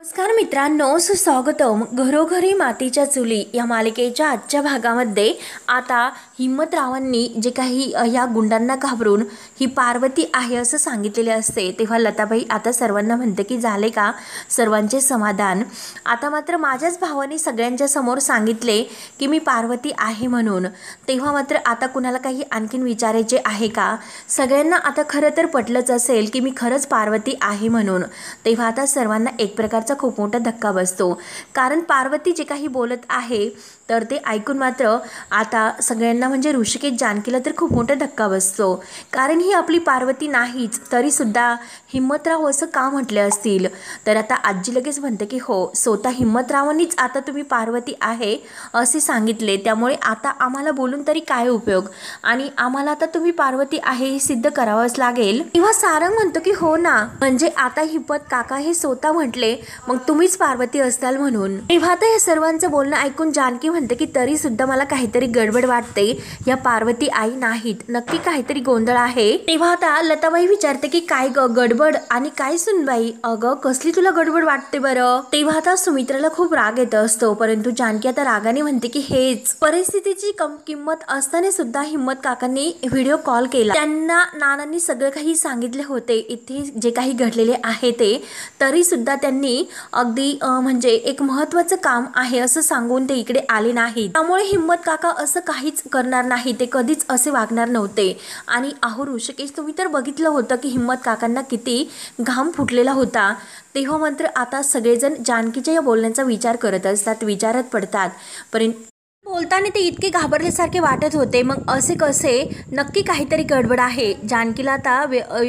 नमस्कार मित्रांनो, सुस्वागतम. घरोघरी मातीच्या चुली या मालिकेच्या आजच्या भागामध्ये आता हिम्मतरावांनी जे काही या गुंडांना घाबरून ही पार्वती आहे असं सांगितलेले असते, तेव्हा लताबाई आता सर्वांना म्हणते की झाले का सर्वांचे समाधान. आता मात्र माझ्याच भावाने सगळ्यांच्या समोर सांगितले की मी पार्वती आहे म्हणून. तेव्हा मात्र आता कुणाला काही आणखीन विचारायचे आहे का? सगळ्यांना आता खरं तर पटलंच असेल की मी खरंच पार्वती आहे म्हणून. तेव्हा आता सर्वांना एक प्रकारचा खूप मोठा धक्का बसतो, कारण पार्वती जे काही बोलत आहे तर ते ऐकून मात्र आता सगळ्यांना म्हणजे ऋषिकेश जानकीला तर खूप मोठा धक्का बसतो, कारण ही आपली पार्वती नाहीच. तरीसुद्धा हिम्मतराव असं का म्हटले असतील? तर आता आजी लगेच म्हणते की हो, स्वतः हिम्मतरावांनीच आता तुम्ही पार्वती आहे असे सांगितले, त्यामुळे आता आम्हाला बोलून तरी काय उपयोग, आणि आम्हाला आता तुम्ही पार्वती आहे हे सिद्ध करावंच लागेल. तेव्हा सारंग म्हणतो की हो ना, म्हणजे आता हिम्मत काका हे स्वतः म्हटले मग तुम्हीच पार्वती असताल म्हणून. तेव्हा आता हे सर्वांचं बोलणं ऐकून जानकी म्हणते की तरी सुद्धा मला काहीतरी गडबड वाटते, या पार्वती आई नाहीत, नक्की काहीतरी गोंधळ आहे. तेव्हा आता लताबाई विचारते की काय गडबड आणि काय सुनबाई, अगं कसली तुला गडबड वाटते बरं? तेव्हा आता सुमित्राला खूप राग येत असतो, परंतु जानकी आता रागाने म्हणते की हेच परिस्थितीची किंमत असताना सुद्धा हिम्मत काकांनी व्हिडिओ कॉल केला, त्यांना नानांनी सगळं काही सांगितले होते इथे जे काही घडलेले आहे ते, तरी सुद्धा त्यांनी अगदी म्हणजे एक महत्त्वाचं काम आहे असं सांगून ते इकडे आले नाही. त्यामुळे हिम्मत काका असं काहीच करणार नाही, ते कधीच असे वागणार नव्हते. आणि अहो ऋषिकेश, तुम्ही तर बघितलं होतं की हिम्मत काकांना किती घाम फुटलेला होता. तेव्हा मात्र आता सगळेजण जानकीच्या या बोलण्याचा विचार करत असतात, विचारात पडतात. परंतु बोलताना ते इतके घाबरल्यासारखे वाटत होते, मग असे कसे, नक्की काहीतरी गडबड आहे. जानकीला आता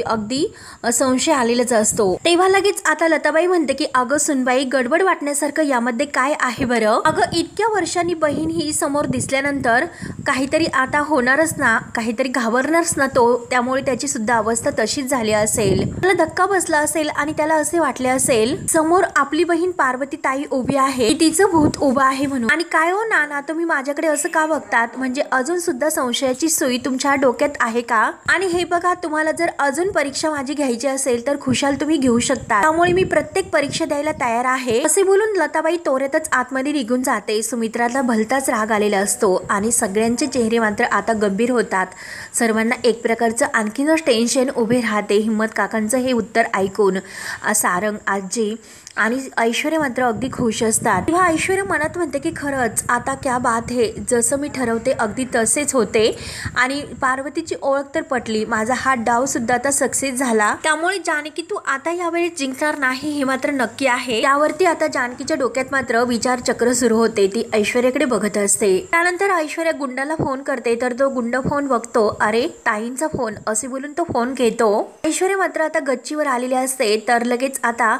अगदी संशय आलेलाच असतो. तेव्हा लगेच आता लताबाई म्हणते की अगं सुनबाई, गडबड वाटण्यासारखं यामध्ये काय आहे बरं? अगं इतक्या वर्षांनी बहीण ही समोर दिसल्यानंतर काहीतरी आता होणारच ना, काहीतरी घाबरणारच ना तो, त्यामुळे त्याची सुद्धा अवस्था तशीच झाली असेल. त्याला धक्का बसला असेल आणि त्याला असे वाटले असेल समोर आपली बहीण पार्वती ताई उभी आहे, तिचं भूत उभं आहे म्हणून. आणि काय हो नाना, तुम्ही माझ्याकडे असं का बघतात? म्हणजे अजून सुद्धा संशयाची सुई तुमच्या डोक्यात आहे का? आणि हे बघा, तुम्हाला जर अजून परीक्षा माझी घ्यायची असेल तर खुशाल तुम्ही घेऊ शकता, त्यामुळे मी प्रत्येक परीक्षा द्यायला तयार आहे असे बोलून लताबाई तोऱ्यातच आतमध्ये निघून जाते. सुमित्राला भलताच राग आलेला असतो आणि सगळ्यांचे चेहरे मात्र आता गंभीर होतात. सर्वांना एक प्रकारचं आणखीनच टेन्शन उभे राहते हिम्मत काकांचं हे उत्तर ऐकून. सारंग, आजी आणि ऐश्वर्या मात्र अगदी खुश असतात. तेव्हा ऐश्वर्या मनात म्हणते की खरंच आता क्या बात है, जसं मी ठरवते अगदी तसेच होते आणि पार्वतीची ओळख तर पटली, माझा हा डाव सुद्धा आता सक्सेस झाला, त्यामुळे जानकी तू आता यावेळी जिंकणार नाही हे मात्र नक्की आहे. त्यावरती आता जानकीच्या डोक्यात मात्र विचारचक्र सुरू होते. ती ऐश्वर्याकडे बघत असते. त्यानंतर ऐश्वर्या गुंडाला फोन करते, तर तो गुंड फोन बघतो, अरे ताईंचा फोन असे बोलून तो फोन घेतो. ऐश्वर्या मात्र आता गच्चीवर आलेली असते, तर लगेच आता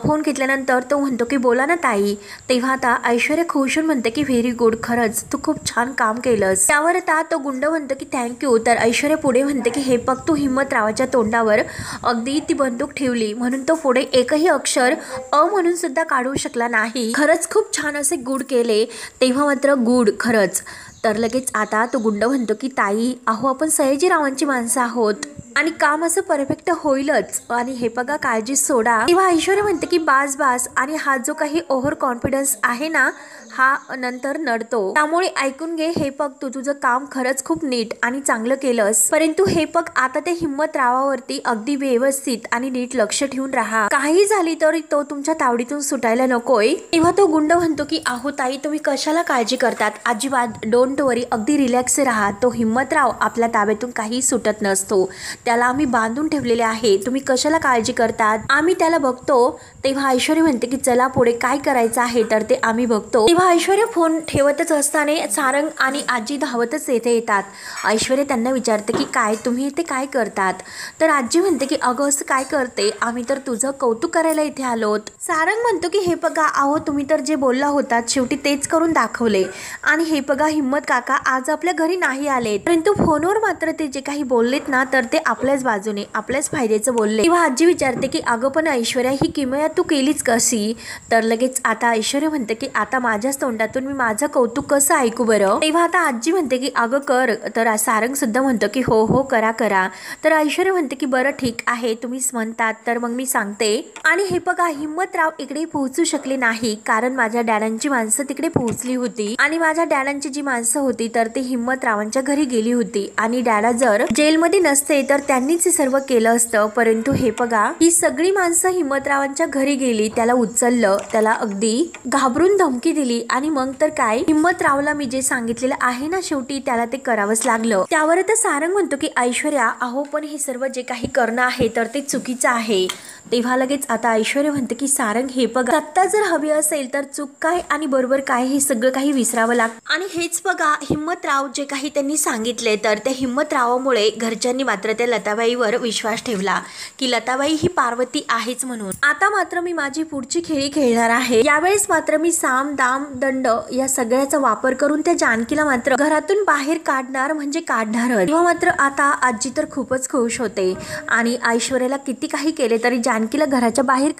फोन घेतल्यानंतर तो म्हणतो की बोला ना ताई. तेव्हा आता ऐश्वर्या खुश होऊन म्हणते की व्हेरी गुड, खरंच तू खूप छान काम केलंस. त्यावर आता तो गुंड म्हणतो की थँक्यू. तर ऐश्वर्या पुढे म्हणते की हे बघ, तू हिम्मतरावाच्या तोंडावर अगदी ती बंदूक ठेवली म्हणून तो पुढे एकही अक्षर म्हणून सुद्धा काढू शकला नाही, खरंच खूप छान असे गुड केले. तेव्हा मात्र गुड खरंच. तर लगेच आता तो गुंड म्हणतो की ताई, अहो आपण सयाजीरावांची माणसं आहोत आणि काम असं परफेक्ट होईलच, आणि हे बघा काळजी सोडा. तेव्हा ऐश्वर्या म्हणते की बास बास, आणि हा जो काही ओव्हर कॉन्फिडन्स आहे ना हा नंतर नडतो, त्यामुळे ऐकून घे. हे बघ, तू तुझं काम खरंच खूप नीट आणि चांगलं केलंस, परंतु हे बघ आता ते हिम्मतरावावरती अगदी व्यवस्थित आणि नीट लक्ष ठेवून राहा, काही झाली तरी तो तुमच्या तावडीतून सुटायला नकोय. तेव्हा तो गुंड म्हणतो की अहो ताई, तुम्ही कशाला काळजी करतात, अजिबात डोंट वरी, अगदी रिलॅक्स राहा. तो हिम्मतराव आपल्या ताब्यातून काही सुटत नसतो, त्याला आम्ही बांधून ठेवलेले आहे, तुम्ही कशाला काळजी करतात, आम्ही त्याला बघतो. तेव्हा ऐश्वर्या म्हणते की चला पुढे काय करायचं आहे तर ते आम्ही बघतो. तेव्हा ऐश्वर्या फोन ठेवतच असताना सारंग आणि आजी धावतच येथे येतात. ऐश्वर्या त्यांना विचारते की काय तुम्ही इथे काय करतात? तर आजी म्हणते की अगं असं काय करते, आम्ही तर तुझं कौतुक करायला इथे आलोत. सारंग म्हणतो की हे बघा, अहो तुम्ही तर जे बोलला होतात शेवटी तेच करून दाखवले, आणि हे बघा हिम्मत काका आज आपल्या घरी नाही आले, परंतु फोनवर मात्र ते जे काही बोललेत ना तर ते आपल्याच बाजूने आपल्याच फायद्याचं बोलले. तेव्हा आजी विचारते की अगं पण ऐश्वर्या, ही किमया तू केलीच कशी? तर लगेच आता ऐश्वर्या म्हणते की आता माझ्याच तोंडातून मी माझं कौतुक कसं ऐकू बरं? तेव्हा आता आजी म्हणते की अगं कर. तर सारंग सुद्धा म्हणतो की हो हो करा करा. तर ऐश्वर्या म्हणते की बरं ठीक आहे तुम्हीच म्हणतात तर मग मी सांगते. आणि हे बघा हिम्मतराव इकडे पोहोचू शकले नाही कारण माझ्या डॅडांची माणसं तिकडे पोहोचली होती आणि माझ्या डॅडांची जी माणसं होती तर ते हिम्मतरावांच्या घरी गेली होती आणि डॅडा जर जेलमध्ये नसते तर त्यांनीच हे सर्व केलं असतं. परंतु हे बघा ही सगळी माणसं हिम्मतरावांच्या घरी गेली, त्याला उचललं, त्याला अगदी घाबरून धमकी दिली आणि मग तर काय हिम्मतरावला मी जे सांगितलेलं आहे ना शेवटी त्याला ते करावंच लागलं. त्यावर आता सारंग म्हणतो की ऐश्वर्या अहो पण हे सर्व जे काही करणं आहे तर ते चुकीचं आहे. तेव्हा लगेच आता ऐश्वर्या म्हणते की सारंग हे बघा सत्ता जर हवी असेल तर चूक काय आणि बरोबर काय हे सगळं काही विसरावं लागतं आणि हेच बघा हिम्मतराव जे काही त्यांनी सांगितले तर त्या हिम्मतरावामुळे घरच्यांनी मात्र त्या लताबाईवर विश्वास ठेवला की लताबाई ही पार्वती आहेच म्हणून. आता मात्र मी माझी पुढची खेळी खेळणार आहे. यावेळेस मात्र मी साम दाम दंड या सगळ्याचा वापर करून त्या जानकीला मात्र घरातून बाहेर काढणार म्हणजे काढणारच. तेव्हा मात्र आता आजी तर खूपच खुश होते आणि ऐश्वर्याला किती काही केले तरी जानकीला घराच्या बाहेर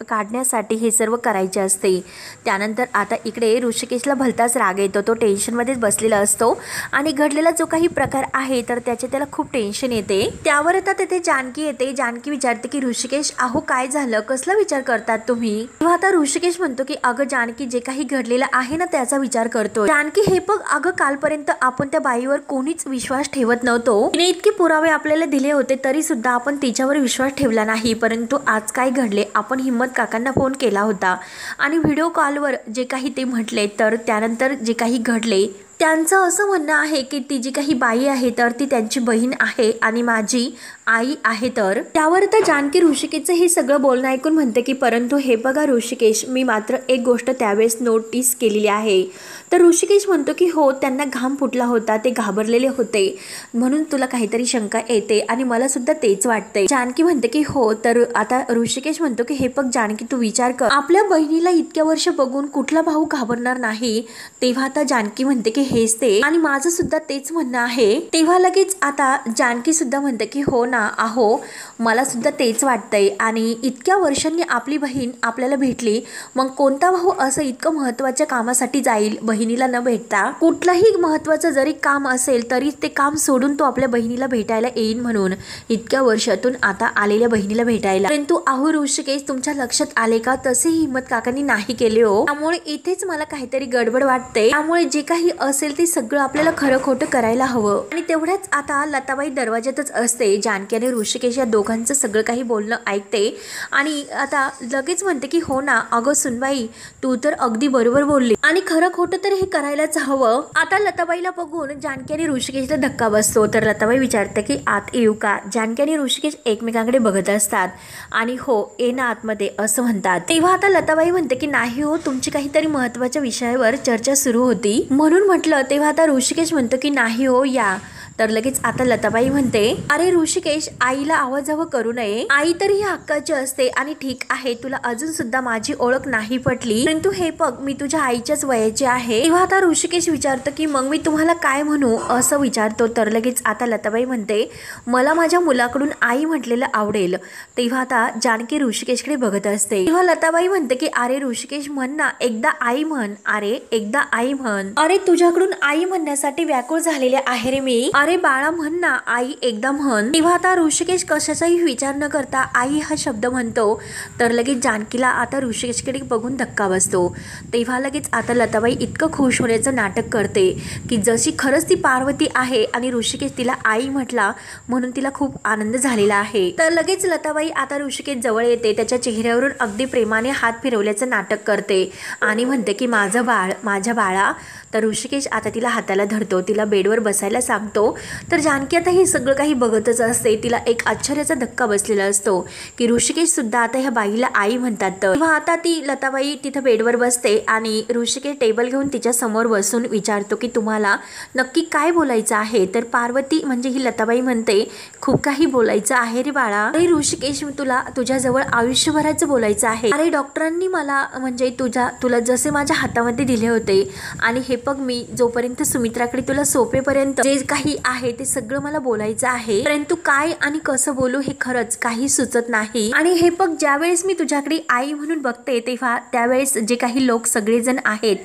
काढण्यासाठी हे सर्व करायचे असते. त्यानंतर आता इकडे ऋषिकेशला भलताच राग येतो. तो टेन्शनमध्येच बसलेला असतो आणि घडलेला जो काही प्रकार आहे तर त्याचे त्याला खूप टेन्शन येते. त्यावर आता तिथे जानकी येते. जानकी विचारते की ऋषिकेश अहो काय झालं, कसला विचार करतात तुम्ही? तेव्हा आता ऋषिकेश म्हणतो की अगं जानकी जे काही घडलेलं आहे ना त्याचा विचार करतो. जानकी हे बघ अगं कालपर्यंत आपण त्या बाईवर कोणीच विश्वास ठेवत नव्हतो. तिने इतके पुरावे आपल्याला दिले होते तरी सुद्धा आपण तिच्यावर विश्वास ठेवला नाही. परंतु आज काय घडले, आपण हिम्मत काकांना फोन केला होता आणि व्हिडिओ कॉलवर जे काही ते म्हटले तर त्यानंतर जे काही घडले त्यांचं असं म्हणणं आहे की ती जी काही बाई आहे तर ती त्यांची बहीण आहे आणि माझी आई आहे. तर त्यावर तर जानकी ऋषिकेशचं हे सगळं बोलणं ऐकून म्हणते की परंतु हे बघा ऋषिकेश मी मात्र एक गोष्ट त्यावेळेस नोटीस केलेली आहे. तर ऋषिकेश म्हणतो की हो त्यांना घाम फुटला होता, ते घाबरलेले होते म्हणून तुला काहीतरी शंका येते आणि मला सुद्धा तेच वाटते. जानकी म्हणते की हो. तर आता ऋषिकेश म्हणतो की हे बघ जानकी तू विचार कर आपल्या बहिणीला इतक्या वर्ष बघून कुठला भाऊ घाबरणार नाही. तेव्हा आता जानकी म्हणते की हेच ते आणि माझं सुद्धा तेच म्हणणं आहे. तेव्हा लगेच आता जानकी सुद्धा म्हणते की हो ना अहो मला सुद्धा तेच वाटतंय आणि इतक्या वर्षांनी आपली बहीण आपल्याला भेटली मग कोणता भाऊ असं इतकं महत्वाच्या कामासाठी जाईल बहिणीला न भेटता? कुठलंही महत्वाचं जरी काम असेल तरी ते काम सोडून तो आपल्या बहिणीला भेटायला येईल म्हणून इतक्या वर्षातून आता आलेल्या बहिणीला भेटायला. परंतु अहो ऋषिकेश तुमच्या लक्षात आले का तसे हिम्मत काकांनी नाही केले हो. त्यामुळे इथेच मला काहीतरी गडबड वाटते. त्यामुळे जे काही असेल ते सगळं आपल्याला खरं खोटं करायला हवं. आणि तेवढ्याच आता लताबाई दरवाज्यातच असते. जानकी आणि ऋषिकेश या दोघांचं सगळं काही बोलणं ऐकते आणि आता लगेच म्हणते की हो ना अगं सुनबाई तू तर अगदी बरोबर बोलली आणि खरं खोटं तर हे करायलाच हवं. आता लताबाईला बघून जानकी आणि ऋषिकेशला धक्का बसतो. तर लताबाई विचारते की आत येऊ का? जानकी आणि ऋषिकेश एकमेकांकडे बघत असतात आणि हो ये ना आतमध्ये असं म्हणतात. तेव्हा आता लताबाई म्हणते की नाही हो तुमची काहीतरी महत्वाच्या विषयावर चर्चा सुरू होती म्हणून म्हटलं. तेव्हा आता ऋषिकेश म्हणतो की नाही हो या. तर लगेच आता लताबाई म्हणते अरे ऋषिकेश आईला आवाजावं करू नये. आई तर ही हक्काची असते आणि ठीक आहे तुला अजून सुद्धा माझी ओळख नाही पटली परंतु हे बघ मी तुझ्या आईच्याच वयाची आहे. तेव्हा आता ऋषिकेश विचारतो की मग मी तुम्हाला काय म्हणू असं विचारतो. तर लगेच आता लताबाई म्हणते मला माझ्या मुलाकडून आई म्हटलेलं आवडेल. तेव्हा आता जानकी ऋषिकेशकडे बघत असते. तेव्हा लताबाई म्हणते की अरे ऋषिकेश म्हण ना एकदा आई म्हण. अरे एकदा आई म्हण. अरे तुझ्याकडून आई म्हणण्यासाठी व्याकुळ झालेले आहे रे मी. अरे बाळा म्हण ना आई एकदा म्हण. तेव्हा आता ऋषिकेश कशाचाही विचार न करता आई हा शब्द म्हणतो. तर लगेच जानकीला आता ऋषिकेशकडे बघून धक्का बसतो. तेव्हा लगेच आता लताबाई इतकं खुश होण्याचं नाटक करते की जशी खरंच ती पार्वती आहे आणि ऋषिकेश तिला आई म्हटला म्हणून तिला खूप आनंद झालेला आहे. तर लगेच लताबाई आता ऋषिकेश जवळ येते. त्याच्या चेहऱ्यावरून अगदी प्रेमाने हात फिरवल्याचं नाटक करते आणि म्हणते की माझं बाळ माझ्या बाळा. तर ऋषिकेश आता तिला हाताला धरतो, तिला बेडवर बसायला सांगतो. तर जानकी आता हे सगळं काही बघतच असते. तिला एक आश्चर्याचा धक्का बसलेला असतो की ऋषिकेश सुद्धा आता ह्या बाईला आई म्हणतात. तेव्हा आता ती लताबाई तिथं बेडवर बसते आणि ऋषिकेश टेबल घेऊन तिच्या समोर बसून विचारतो की तुम्हाला नक्की काय बोलायचं आहे? तर पार्वती म्हणजे ही लताबाई म्हणते खूप काही बोलायचं आहे रे बाळा. अरे ऋषिकेश तुला तुझ्याजवळ आयुष्यभराचं बोलायचं आहे. अरे डॉक्टरांनी मला म्हणजे तुला जसे माझ्या हातामध्ये दिले होते आणि हे बघ मी जोपर्यंत सुमित्राकडे तुला सोपेपर्यंत जे काही आहे ते सगळं मला बोलायचं आहे, परंतु काय आणि कसं बोलू हे खरंच काही सुचत नाही. आणि हे बघ, ज्यावेळेस मी तुझ्याकडे आई म्हणून बघते तेव्हा त्यावेळेस जे काही लोक सगळेजण आहेत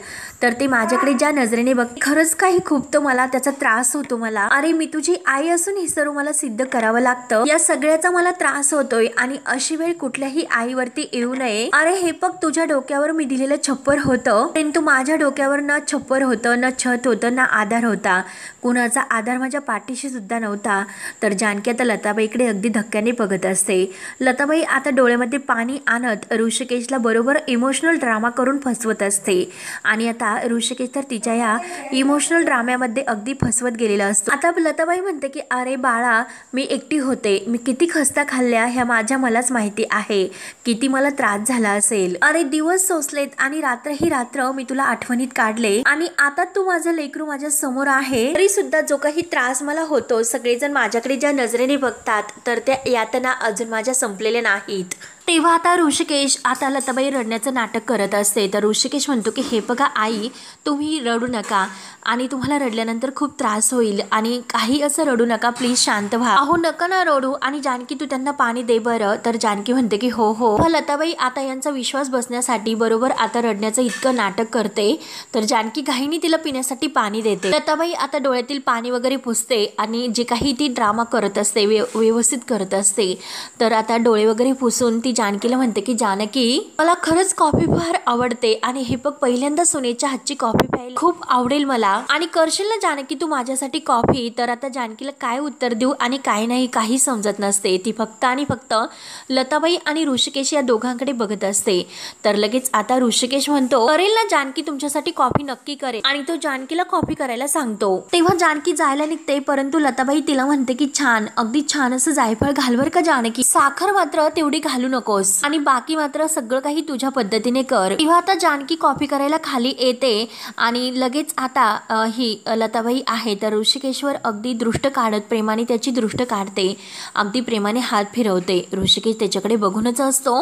तर ते माझ्याकडे ज्या नजरेने बघते खरंच काही खूप तो मला त्याचा त्रास होतो. मला अरे मी तुझी आई असून हे सर्व मला सिद्ध करावं लागतं, या सगळ्याचा मला त्रास होतोय आणि अशी वेळ कुठल्याही आईवरती येऊ नये. अरे हे बघ, तुझ्या डोक्यावर मी दिलेलं छप्पर होतं, परंतु माझ्या डोक्यावर ना छप्पर होतं, ना छत होतं, ना आधार होता. कुणाचा आधार माझ्या पाठीशी सुद्धा नव्हता. तर जानकी आता लताबाईकडे अगदी धक्क्याने बघत असते. लताबाई आता डोळ्यामध्ये पाणी आणत ऋषिकेशला बरोबर इमोशनल ड्रामा करून फसवत असते. आणि आता ऋषिकेश तर तिच्या या इमोशनल ड्राम्यामध्ये अगदी फसवत गेलेला असतो. आता लताबाई म्हणते की अरे बाळा, मी एकटी होते, मी किती खस्ता खाल्ल्या ह्या माझ्या मलाच माहिती आहे, किती मला त्रास झाला असेल. अरे दिवस सोसलेत आणि रात्र ही रात्र मी तुला आठवणीत काढले आणि आता तू माझं लेकरू माझ्या समोर आहे, तरी सुद्धा जो काही त्रास मला होतो, सगळेजण माझ्याकडे ज्या नजरेने बघतात तर त्या यातना अजून माझ्या संपलेल्या नाहीत. तेव्हा आता ऋषिकेश आता लताबाई रडण्याचं नाटक करत असते. तर ऋषिकेश म्हणतो की हे बघा आई, तुम्ही रडू नका आणि तुम्हाला रडल्यानंतर खूप त्रास होईल आणि काही असं रडू नका, प्लीज शांत व्हा. अहो नका ना रडू, आणि जानकी तू त्यांना पाणी दे बरं. तर जानकी म्हणते की हो हो. लताबाई आता यांचा विश्वास बसण्यासाठी बरोबर आता रडण्याचं इतकं नाटक करते. तर जानकी घाईने तिला पिण्यासाठी पाणी देते. लताबाई आता डोळ्यातील पाणी वगैरे पुसते आणि जे काही ती ड्रामा करत असते व्यवस्थित करत असते. तर आता डोळे वगैरे पुसून ती जानकीला म्हणते की जानकी, मला खरंच कॉफी फार आवडते आणि हे बघ पहिल्यांदा सुनेच्या हातची कॉफी प्यायला खूप आवडेल मला, आणि करशील ना जानकी तू माझ्यासाठी कॉफी. तर आता जानकीला काय उत्तर देऊ आणि काय नाही काही समजत नसते. ती फक्त आणि फक्त लताबाई आणि ऋषिकेश या दोघांकडे बघत असते. तर लगेच आता ऋषिकेश म्हणतो करेल ना जानकी, तुमच्यासाठी कॉफी नक्की करेल, आणि तो जानकीला कॉफी करायला सांगतो. तेव्हा जानकी जायला निघते, परंतु लताबाई तिला म्हणते की छान, अगदी छान असं जायफळ घालवर का जानकी, साखर मात्र तेवढी घालू नको आणि बाकी मात्र सगळं काही तुझ्या पद्धतीने कर. तेव्हा आता जानकी कॉफी करायला खाली येते आणि लगेच आता ही लताबाई आहे तर ऋषिकेशवर अगदी दृष्ट काढत प्रेमाने त्याची दृष्ट काढते, अगदी प्रेमाने हात फिरवते. ऋषिकेश त्याच्याकडे बघूनच असतो.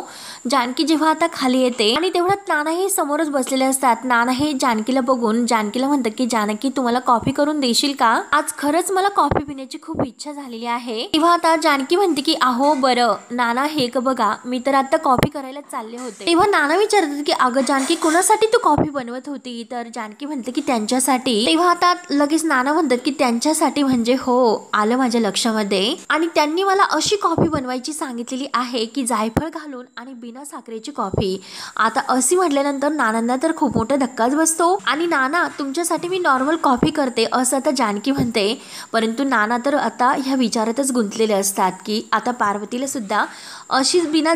जानकी जेव्हा आता खाली येते आणि तेवढ्यात नाना हे समोरच बसलेले असतात. नाना हे जानकीला बघून जानकीला म्हणतात की जानकी तुम्हाला कॉफी करून देशील का, आज खरंच मला कॉफी पिण्याची खूप इच्छा झालेली आहे. तेव्हा आता जानकी म्हणते की अहो बरं नाना, हे बघा मी तर आता कॉफी करायला चालले होते. तेव्हा नाना विचारतात की अगं जानकी, कोणासाठी तू कॉफी बनवत होती. तर जानकी म्हणते की त्यांच्यासाठी. तेव्हा आता लगेच नाना म्हणतात की त्यांच्यासाठी म्हणजे हो, आलं माझ्या लक्षामध्ये, आणि त्यांनी मला अशी कॉफी बनवायची सांगितलेली आहे की जायफळ घालून आणि बिना साखरेची कॉफी. आता अशी म्हटल्यानंतर नानांना तर खूप मोठा धक्काच बसतो आणि नाना तुमच्यासाठी मी नॉर्मल कॉफी करते असं आता जानकी म्हणते. परंतु नाना तर आता ह्या विचारातच गुंतलेले असतात की आता पार्वतीला सुद्धा अशीच बिना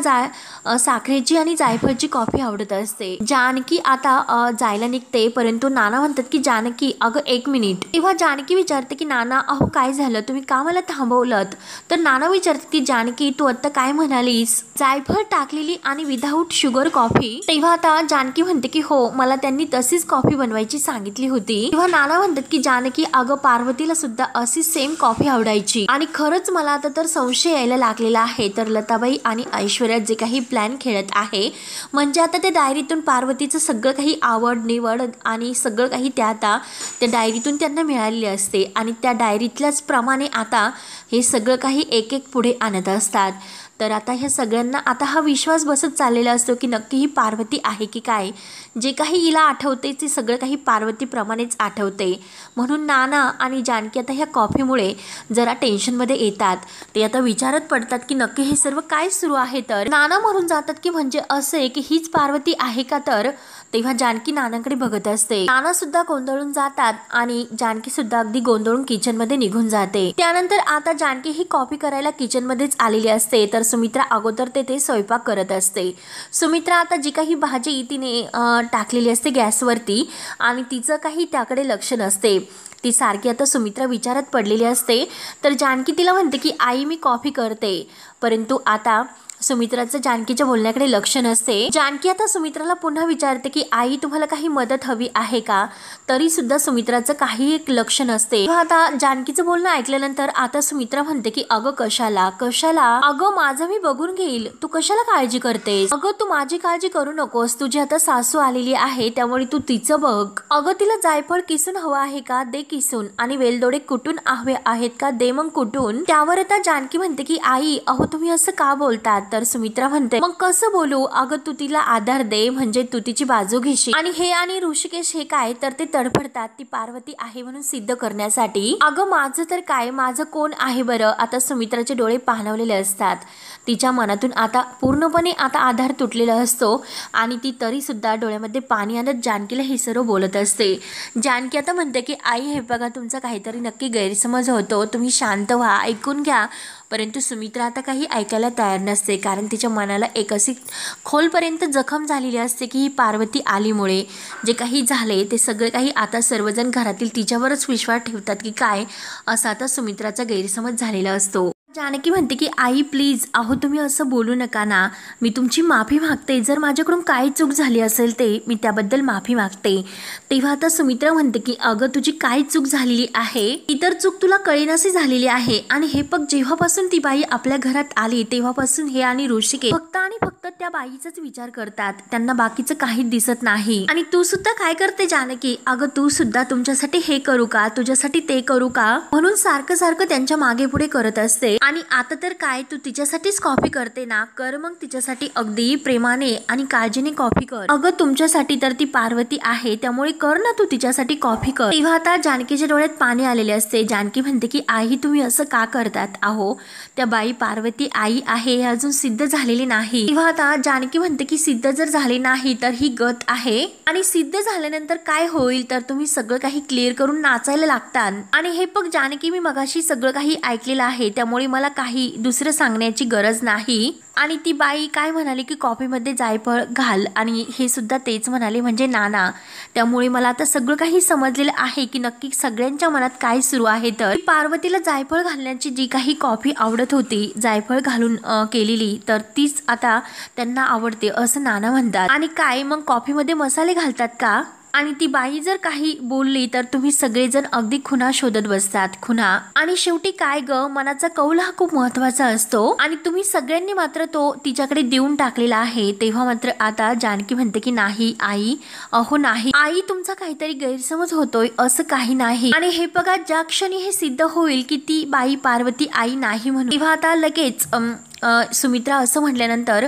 साखरेची आणि जायफळची कॉफी आवडत असते. जानकी आता जायला निघते, परंतु नाना म्हणतात की जानकी अगं एक मिनिट. तेव्हा जानकी विचारते की नाना अहो काय झालं, तुम्ही का मला थांबवलं. तर नाना विचारते की जानकी तू आता काय म्हणालीस, जायफळ टाकलेली आणि विदाऊट शुगर कॉफी. तेव्हा आता जानकी म्हणते की हो, मला त्यांनी तशीच कॉफी बनवायची सांगितली होती. तेव्हा नाना म्हणतात की जानकी अगं पार्वतीला सुद्धा अशी सेम कॉफी आवडायची आणि खरंच मला आता तर संशय यायला लागलेला आहे. तर लताबाई आणि ऐश्वर्या जे काही प्लॅन खेळत आहे, म्हणजे आता त्या डायरीतून पार्वतीचं सगळं काही आवड निवड आणि सगळं काही त्या आता त्या डायरीतून त्यांना मिळालेले असते आणि त्या डायरीतल्याच प्रमाणे आता हे सगळं काही एक एक पुढे आणत असतात. तर आता ह्या सगळ्यांना आता हा विश्वास बसत चाललेला असतो की नक्की ही पार्वती आहे की काय. जे काही हिला आठवते ते सगळं काही पार्वतीप्रमाणेच आठवते. म्हणून नाना आणि जानकी आता ह्या कॉफीमुळे जरा टेन्शनमध्ये येतात. ते आता विचारत पडतात की नक्की हे सर्व काय सुरू आहे. तर नाना म्हणून जातात की म्हणजे असे की हीच पार्वती आहे का. तर तेव्हा जानकी नानांकडे बघत असते. नाना सुद्धा गोंधळून जातात आणि जानकी सुद्धा अगदी गोंधळून किचनमध्ये निघून जाते. त्यानंतर आता जानकी ही कॉफी करायला किचनमध्येच आलेली असते. तर सुमित्रा अगोदर तेथे स्वयंपाक करत असते. सुमित्रा आता जी काही भाजी तिने टाकलेली असते गॅसवरती आणि तिचं काही त्याकडे लक्ष नसते. ती सारखी आता सुमित्रा विचारात पडलेली असते. तर जानकी तिला म्हणते की आई मी कॉफी करते. परंतु आता सुमित्राचं जानकीच्या बोलण्याकडे लक्ष नसते। जानकी आता सुमित्राला पुन्हा विचारते की आई तुम्हाला काही मदत हवी आहे का, तरी सुद्धा सुमित्राचं काही एक लक्ष नसते। आता जानकीचं बोलणं ऐकल्यानंतर आता सुमित्रा म्हणते की अगं कशाला कशाला, अगं माझं मी बघून घेईल, तू कशाला काळजी करतेस, अगं तू माझी काळजी करू नकोस, तुझी आता सासू आलेली आहे त्यामुळे तू तिचं बघ, अगं तिला जायफळ किसून हवं आहे का, दे किसून, आणि वेलदोडे कुटून हवे आहेत का, दे मग कुटून। त्यावर आता जानकी म्हणते की आई अहो तुम्ही असं का बोलतात, तर सुमित्रा म्हणते मग कसं बोलू, अगं तू तिला आधार दे म्हणजे तू तिची बाजू घेशील, आणि हे आणि ऋषिकेश हे काय, तर ते तडफडतात ती पार्वती आहे म्हणून सिद्ध करण्यासाठी। अगं माझं तर काय, माझं कोण आहे बरं। आता सुमित्राचे डोळे पाणावलेले असतात, तिच्या मनातून आता पूर्णपणे आता आधार तुटलेला असतो आणि ती तरी सुद्धा डोळ्यामध्ये पाणी आणत जानकीला हे सर्व बोलत असते। जानकी आता म्हणते की आई हे बघा तुमचा काहीतरी नक्की गैरसमज होतो, तुम्ही शांत व्हा, ऐकून घ्या। परंतु सुमित्रा आता काही ऐकायला तयार नसते, कारण तिच्या मनाला एक अशी खोलपर्यंत जखम झालेली असते की ही पार्वती आलीमुळे जे काही झाले ते सगळे काही आता सर्वजण घरातील तिच्यावरच विश्वास ठेवतात की काय, असा आता सुमित्राचा गैरसमज झालेला असतो। जानकी म्हणते की आई प्लीज अहो तुम्ही असं बोलू नका ना, मी तुमची माफी मागते, जर माझ्याकडून काही चूक झाली असेल ते मी त्याबद्दल माफी मागते। तेव्हा आता सुमित्रा म्हणते की अगं तुझी काय चूक झालेली आहे, इतर चूक तुला कळेनाशी झालेली आहे, आणि हे पग जेव्हापासून ती बाई आपल्या घरात आली तेव्हापासून हे आणि ऋषिकेश फक्त आणि फक्त त्या बाईचाच विचार करतात, त्यांना बाकीचं काही दिसत नाही। आणि तू सुद्धा काय करते जानकी, अगं तू सुद्धा तुमच्यासाठी हे करू का, तुझ्यासाठी ते करू का, म्हणून सारखं सारखं त्यांच्या मागे पुढे करत असते। आणि आता तर काय तू तिच्यासाठीच कॉफी करते ना, कर मग तिच्यासाठी अगदी प्रेमाने आणि काळजीने कॉफी कर, अगं तुमच्यासाठी तर ती पार्वती आहे त्यामुळे कर ना तू तिच्यासाठी कॉफी कर। तेव्हा आता जानकीच्या डोळ्यात पाणी आलेले असते। जानकी म्हणते की आई तुम्ही असं का करतात, अहो त्या बाई पार्वती आई आहे हे अजून सिद्ध झालेले नाही। तेव्हा आता जानकी म्हणते की सिद्ध जर झाले नाही तर ही गत आहे, आणि सिद्ध झाल्यानंतर काय होईल तर तुम्ही सगळं काही क्लिअर करून नाचायला लागतात। आणि हे बघ जानकी मी मगाशी सगळं काही ऐकलेलं आहे त्यामुळे मला काही दुसरं सांगण्याची गरज नाही। आणि ती बाई काय म्हणाली की कॉफीमध्ये जायफळ घाल, आणि हे सुद्धा तेच म्हणाले म्हणजे नाना, त्यामुळे मला आता सगळं काही समजलेलं आहे की नक्की सगळ्यांच्या मनात काय सुरू आहे। तर पार्वतीला जायफळ घालण्याची जी काही कॉफी आवडत होती जायफळ घालून केलेली, तर तीच आता त्यांना आवडते असं नाना म्हणतात। आणि काय मग कॉफीमध्ये मसाले घालतात का, आणि ती बाई जर काही बोलली तर तुम्ही सगळेजण अगदी खुणा शोधत बसतात, खुणा। आणि शेवटी काय ग, मनाचा कौल हा खूप महत्वाचा असतो, आणि तुम्ही सगळ्यांनी मात्र तो तिच्याकडे देऊन टाकलेला आहे। तेव्हा मात्र आता जानकी म्हणते की नाही आई, अहो नाही आई तुमचा काहीतरी गैरसमज होतोय, असं काही नाही। आणि हे बघा ज्या क्षणी हे सिद्ध होईल की ती बाई पार्वती आई नाही म्हणून, तेव्हा आता लगेच सुमित्रा असं म्हटल्यानंतर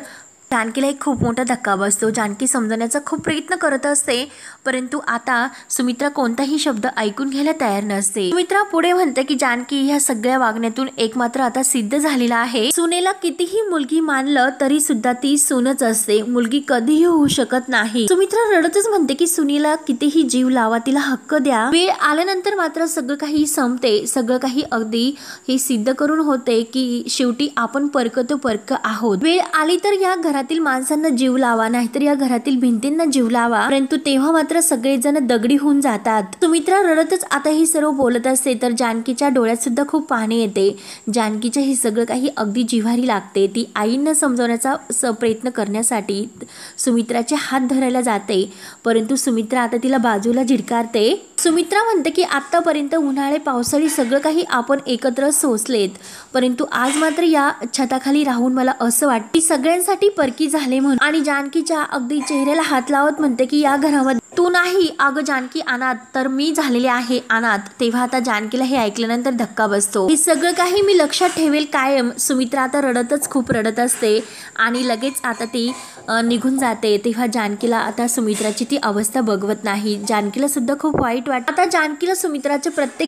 जानकीला एक खूप मोठा धक्का बसतो। जानकी समजण्याचा खूप प्रयत्न करत असते, परंतु आता सुमित्रा कोणताही शब्द ऐकून घ्यायला तयार नसते। सुमित्रा पुढे म्हणते की जानकी ह्या सगळ्या वागण्यातून एक मात्र आता सिद्ध झालेला आहे, सुनेला कितीही मुलगी मानलं तरी सुद्धा ती सूनच असते, मुलगी कधीही होऊ शकत नाही। सुमित्रा रडतच म्हणते की सुनेला कितीही जीव लावा, तिला हक्क द्या, वेळ आल्यानंतर मात्र सगळं काही संपते, सगळं काही अगदी हे सिद्ध करून होते की शेवटी आपण परक तो परक आहोत। वेळ आली तर या घरातील माणसांना जीव लावा, नाहीतर या घरातील भिंतींना जीव लावा, परंतु तेव्हा मात्र सगळेजण दगडी होऊन जातात। सुमित्रा रडतच आता ही सर्व बोलत असते तर जानकीच्या डोळ्यात सुद्धा खूप पाणी येते। जानकीचे हे सगळं काही अगदी जिव्हारी लागते, ती आईंना समजवण्याचा प्रयत्न करण्यासाठी सुमित्राचे हात धरायला जाते, परंतु सुमित्रा आता तिला बाजूला झिडकारते। सुमित्रा म्हणते की आतापर्यंत उन्हाळे पावसाळी सगळं काही आपण एकत्र सोसलेत, परंतु आज मात्र या छताखाली राहून मला असं वाटतं की सगळ्यांसाठी परकी झाले म्हणून। आणि जानकीच्या अगदी चेहऱ्याला हात लावत म्हणते की या घरामध्ये तू नाही, अगं जानकी अनाथ तर मी झालेले आहे अनाथ। तेव्हा आता जानकीला हे ऐकल्यानंतर धक्का बसतो, हे सगळं काही मी लक्षात ठेवेल कायम। सुमित्रा आता रडतच खूप रडत असते आणि लगेच आता ती निघून जाते। तेव्हा जानकीला आता सुमित्राची ती अवस्था बघवत नाही, जानकीला सुद्धा खूप वाईट वाटतं। आता जानकीला सुमित्राचे प्रत्येक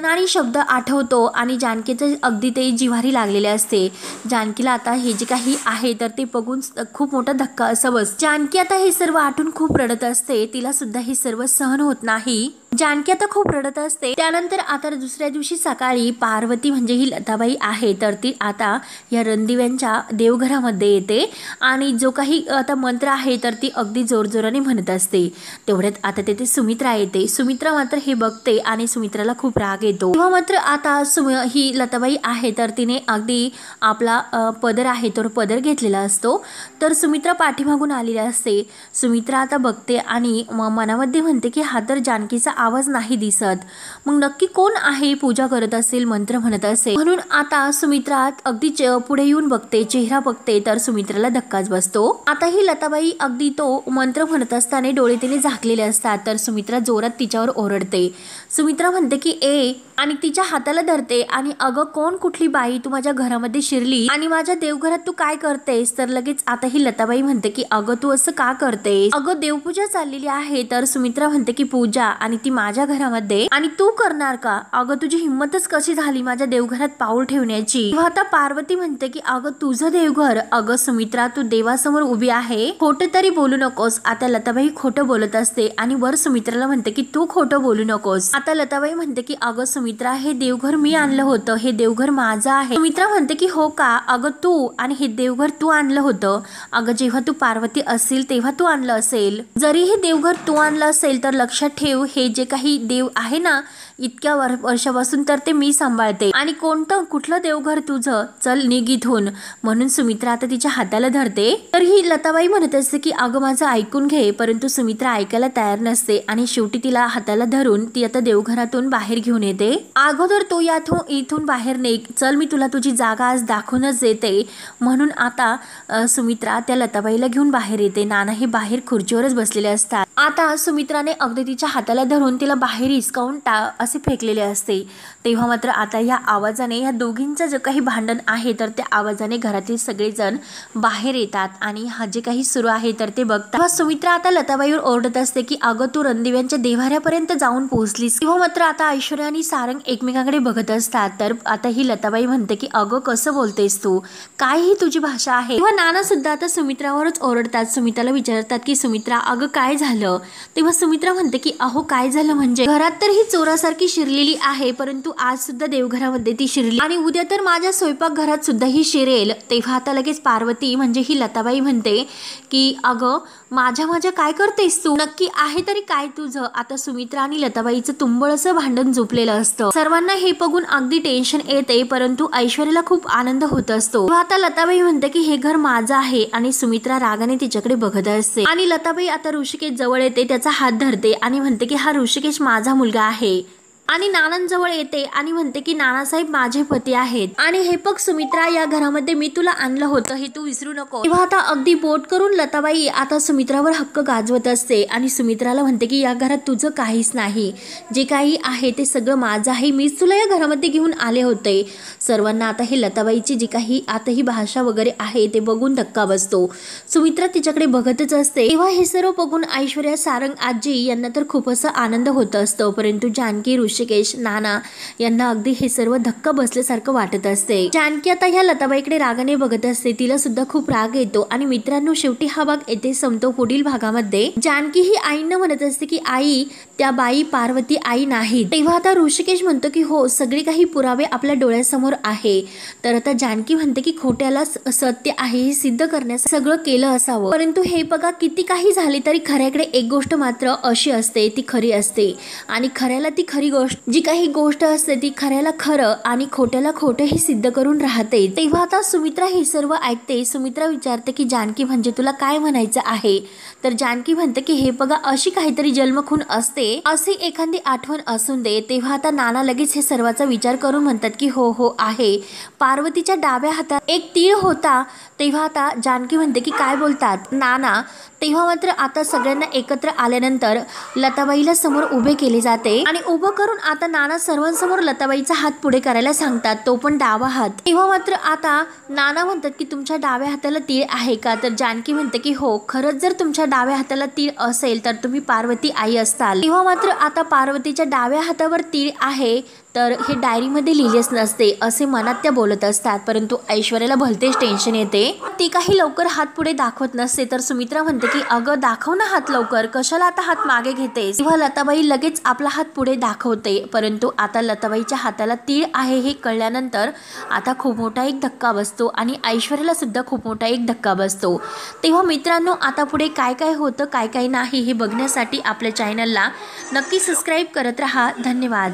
आणि शब्द आठवतो आणि जानकीचे अगदी ते जिव्हारी लागलेले असते। जानकीला आता हे जे काही आहे तर ते बघून खूप मोठा धक्का असं बस। जानकी आता हे सर्व आठवून खूप रडत असते, तिला सुद्धा हे सर्व सहन होत नाही। जानकी आता खूप रडत असते। त्यानंतर आता दुसऱ्या दिवशी सकाळी पार्वती म्हणजे ही लताबाई आहे तर ती आता या रणदिव्यांच्या देवघरामध्ये येते आणि जो काही आता मंत्र आहे तर ती अगदी जोरजोराने म्हणत असते। तेवढ्यात आता तिथे सुमित्रा येते। सुमित्रा मात्र हे बघते आणि सुमित्राला खूप राग येतो। तेव्हा मात्र आता ही लताबाई आहे तर तिने अगदी आपला पदर आहे तर पदर घेतलेला असतो। तर सुमित्रा पाठीमागून आलेली असते। सुमित्रा आता बघते आणि मनामध्ये म्हणते की हा तर जानकीचा आवाज नाही दिसत, मग नक्की कोण आहे, पूजा करत असेल, मंत्र म्हणत असेल। म्हणून आता सुमित्रा अगदी पुढे येऊन बघते, चेहरा बघते तर सुमित्राला धक्काच बसतो। आता ही लताबाई अगदी तो मंत्र म्हणत असताना डोळे तिने झाकलेले असतात तर सुमित्रा जोरात तिच्यावर ओरडते। सुमित्रा म्हणते की ए आणि तिच्या हाताला धरते आणि अगं कोण, कुठली बाई तू माझ्या घरामध्ये शिरली आणि माझ्या देवघरात तू काय करतेस? तर लगेच आता ही लताबाई म्हणते की अगं तू असं का करतेस? अगं देवपूजा चाललेली आहे। तर सुमित्रा म्हणते की पूजा आणि ती माझ्या घरामध्ये, आणि तू करणार का? अगं तुझी हिंमतच कशी झाली माझ्या देवघरात पाऊल ठेवण्याची? आता पार्वती म्हणते की अगं तुझं देवघर? अगं सुमित्रा तू देवासमोर उभी आहे, खोटं तरी बोलू नकोस। आता लताबाई खोटं बोलत असते आणि वर सुमित्राला म्हणते की तू खोटं बोलू नकोस। आता लताबाई म्हणते की अगं सुमित्रा हे देवघर मी आणलं होतं, हे देवघर माझं आहे। सुमित्रा म्हणते की हो का? अगं तू आणि हे देवघर तू आणलं होतं? अगं जेव्हा तू पार्वती असेल तेव्हा तू आणलं असेल। जरी हे देवघर तू आणलं असेल तर लक्षात ठेव हे जे काही देव आहे ना इतक्या वर्षापासून तर ते मी सांभाळते, आणि कोणतं कुठलं देवघर तुझं? चल निघ इथून। म्हणून सुमित्रा आता तिच्या हाताला धरते। तर ही लताबाई म्हणत असते की अगं माझं ऐकून घे, परंतु सुमित्रा ऐकायला तयार नसते आणि शेवटी तिला हाताला धरून ती आता देवघरातून बाहेर घेऊन येते। अगोदर तू इथून बाहेर निघ, चल मी तुला तुझी जागा आज दाखवूनच देते। म्हणून आता सुमित्रा त्या लताबाईला घेऊन बाहेर येते। नाना हे बाहेर खुर्चीवरच बसलेले असतात। आता सुमित्राने अगदी तिच्या हाताला धरून तिला बाहेर हिसकावून असे फेकलेले असते। तेव्हा मात्र आता या आवाजाने या दोघींचं जे काही भांडण आहे तर त्या आवाजाने घरातील सगळेजण बाहेर येतात आणि हा जे काही सुरू आहे तर ते बघतात। सुमित्रा आता लताबाईवर ओरडत असते की अगं तू रणदिव्यांच्या देव्हाऱ्यापर्यंत जाऊन पोहोचलीस। तेव्हा मात्र आता ऐश्वर्या आणि सारंग एकमेकांकडे बघत असतात। तर आता ही लताबाई म्हणते की अगं कसं बोलतेस तू, काय ही तुझी भाषा आहे? तेव्हा नाना सुद्धा आता सुमित्रावरच ओरडतात। सुमित्राला विचारतात की सुमित्रा अगं काय झालं? तेव्हा सुमित्रा म्हणते की अहो काय झालं म्हणजे, घरात तर ही चोरासारखी शिरलेली आहे, परंतु आज सुद्धा देवघरामध्ये ती शिरली आणि उद्या तर माझ्या स्वयंपाकघरात सुद्धा ही शिरेल। तेव्हा आता लगेच पार्वती म्हणजे ही लताबाई म्हणते की अगं माझ्या काय करतेस तू, नक्की आहे तरी काय तुझं? आता सुमित्रा आणि लताबाईचं तुंबळ असं भांडण झोपलेलं असतं। सर्वांना हे बघून अगदी टेन्शन येते, परंतु ऐश्वर्याला खूप आनंद होत असतो। आता लताबाई म्हणते की हे घर माझं आहे आणि सुमित्रा रागाने तिच्याकडे बघत असते आणि लताबाई आता ऋषिकेश जवळ येते, त्याचा हात धरते आणि म्हणते की हा ऋषिकेश माझा मुलगा आहे आणि नानांजवळ येते आणि म्हणते की नानासाहेब माझे पती आहेत आणि हे बघ सुमित्रा या घरामध्ये मी तुला आणलं होतं हे तू विसरू नको। तेव्हा आता अगदी बोट करून लताबाई आता सुमित्रावर हक्क गाजवत असते आणि सुमित्राला म्हणते की या घरात तुझं काहीच नाही, जे काही आहे ते सगळं माझं आहे, मीच तुला या घरामध्ये घेऊन आले होते। सर्वांना आता हे लताबाईची जी काही आता ही भाषा वगैरे आहे ते बघून धक्का बसतो। सुमित्रा तिच्याकडे बघतच असते। तेव्हा हे सर्व बघून ऐश्वर्या, सारंग, आजी यांना तर खूप असं आनंद होत असतो, परंतु जानकी, ऋषिकेश, नाना यांना अगदी हे सर्व धक्का बसल्यासारखं वाटत असते। जानकी आता ह्या लताबाईकडे रागाने बघत असते, तिला सुद्धा खूप राग येतो आणि मित्रांनो शेवटी हा भाग येथे संपतो। पुढील भागामध्ये जानकी ही आईंना म्हणत असते की आई त्या बाई पार्वती आई नाही। तेव्हा आता ऋषिकेश म्हणतो की हो सगळे काही पुरावे आपल्या डोळ्यासमोर आहे। तर आता जानकी म्हणते की खोट्याला सत्य आहे हे सिद्ध करण्यास सगळं केलं असावं, परंतु हे बघा किती काही झाले तरी खऱ्याकडे एक गोष्ट मात्र अशी असते ती खरी असते आणि खऱ्याला ती खरी गोष्ट जी काही गोष्ट असते ती खऱ्याला खरं आणि खोट्याला खोटं हे सिद्ध करून राहते। तेव्हा आता सुमित्रा हे सर्व ऐकते। सुमित्रा विचारते की जानकी म्हणजे तुला काय म्हणायचं आहे? तर जानकी म्हणते की हे बघा अशी काहीतरी जन्मखून असते, अशी एखादी आठवण असून दे। तेव्हा आता नाना लगेच हे सर्वाचा विचार करून म्हणतात की हो आहे, पार्वतीच्या डाव्या हातात एक तीळ होता। तेव्हा आता जानकी म्हणते की काय बोलतात नाना? तेव्हा मात्र आता सगळ्यांना एकत्र आल्यानंतर लताबाईला समोर उभे केले जाते आणि उभं करून आता नाना सर्वांसमोर लताबाईचा हात पुढे करायला सांगतात, तो पण डावा हात। तेव्हा मात्र आता नाना म्हणतात की तुमच्या डाव्या हाताला तीळ आहे का? तर जानकी म्हणते की हो, खरंच जर तुमच्या डाव्या हाताला तीळ असेल तर तुम्ही पार्वती आई असताल। तेव्हा मात्र आता पार्वतीच्या डाव्या हातावर तीळ आहे तर हे डायरीमध्ये लिहिलेच नसते असे मनात त्या बोलत असतात. परंतु ऐश्वर्याला भलतेच टेन्शन येते. ती काही लवकर हात पुढे दाखवत नसते तर सुमित्रा म्हणते की अगं दाखव ना हात लवकर, कशाला आता हात मागे घेतेस. तेव्हा लताबाई लगेच आपला हात पुढे दाखवते. परंतु आता लताबाईच्या हाताला तीळ आहे हे कळल्यानंतर आता खूप मोठा एक धक्का बसतो आणि ऐश्वर्याला सुद्धा खूप मोठा एक धक्का बसतो. तेव्हा मित्रांनो, आता पुढे काय काय होतं काय काय नाही हे बघण्यासाठी आपल्या चॅनलला नक्की सबस्क्राईब करत राहा. धन्यवाद.